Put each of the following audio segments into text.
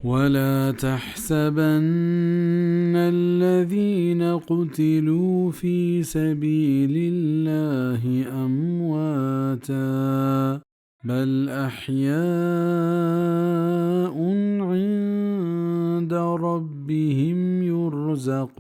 ولا تحسبن الذين قتلوا في سبيل الله أمواتا بل أحياء عند ربهم يرزقون.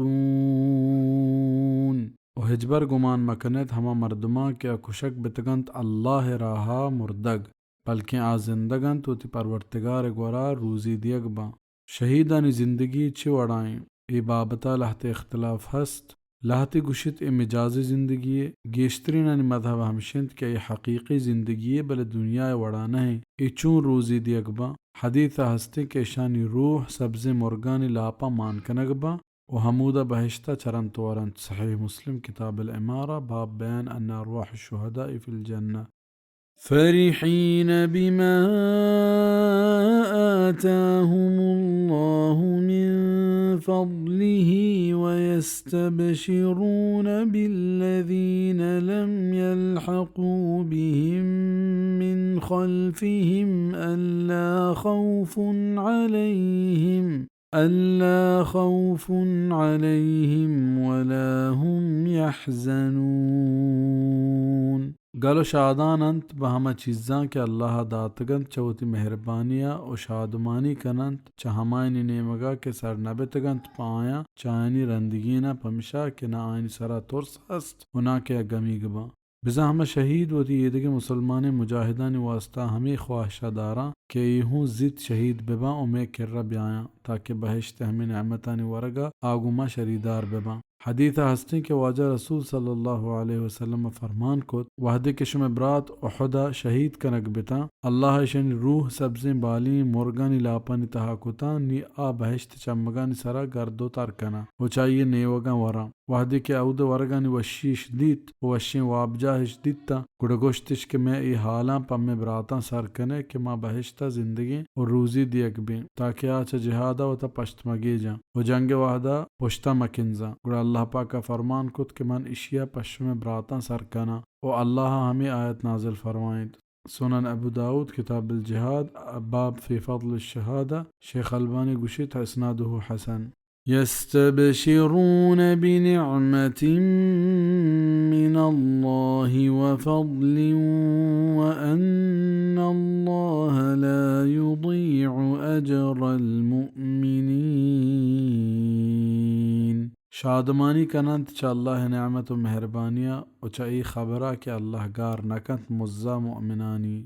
و هجبر گمان مکنت ہما مردما کیا کشک بتگنت اللہ راہا مردگ بلکہ آزندگن تو تی پرورتگار گورا روزی دیگ با. شہیدانی زندگی چی وڑائیں ای بابتا لہت اختلاف ہست. لہتی گوشت ای مجازی زندگی گیشترین مذہب ہمشند کہ ای حقیقی زندگی بل دنیا وڑانا ہے ای چون روزی دیگ با. حدیث ہستے کہ شانی روح سبز مرگانی لاپا مان کنگ با و حمودہ بہشتہ چرنت ورنت. صحیح مسلم کتاب الامارہ باب بیان ان ارواح الشہداء فی الجنہ. فرحين بما آتاهم الله من فضله ويستبشرون بالذين لم يلحقوا بهم من خلفهم ألا خوف عليهم ولا هم يحزنون. گلو شادان انت بہما چیزاں کہ اللہ داتگنت چوتی مہربانیاں و شادمانی کننت چہمائنی نیمگا کے سر نبتگنت پایا چائنی رندگینا پمشا کہ نہ آئین سرا ترس ہست و نہ کہ گمی گبا. بزا ہما شہید و دی ایدگی مسلمان مجاہدانی واسطہ ہمیں خواہشہ داراں کہ یہوں زد شہید ببا و میں کر بیاں تاکہ بہشت ہمیں نعمتانی ورگا آگوما شریدار ببا. حدیث ہستی کہ واجہ رسول صلی اللہ علیہ وسلم فرمان کو وحدی کے شم برات احدہ شہید کنک بتا اللہ شن روح سبزیں بالی مرگانی لاپانی تحاکتا نی آ بہشت چمگانی سرا گردو ترکنا و چاہیے نیوگا ورا. وحدی کے اود ورگانی وشیش دیت وشین وابجاہش دیتا گڑگوشتش کہ میں ای حالاں پا میں براتاں سر کنے کہ ما بہشتا زندگی و روزی دیگ بین تاکہ آچا جہادا و تا پشت مگی جا و جنگ وحدہ پشتا مکنزا. گڑا اللہ پاکا فرمان کت کہ من اشیا پشم براتاں سر کنا و اللہ ہمیں آیت نازل فرمائیں. سنن ابو داود کتاب الجہاد باب فی فضل الشہادہ. شیخ البانی گوشت اسنادہ حسن. يستبشرون بنعمة من الله وفضل وأن الله لا يضيع أجر المؤمنين. شادمانی کنند چا اللہ نعمت و مہربانیہ و چا ای خبرہ کہ اللہ گار نکنت مزا مؤمنانی.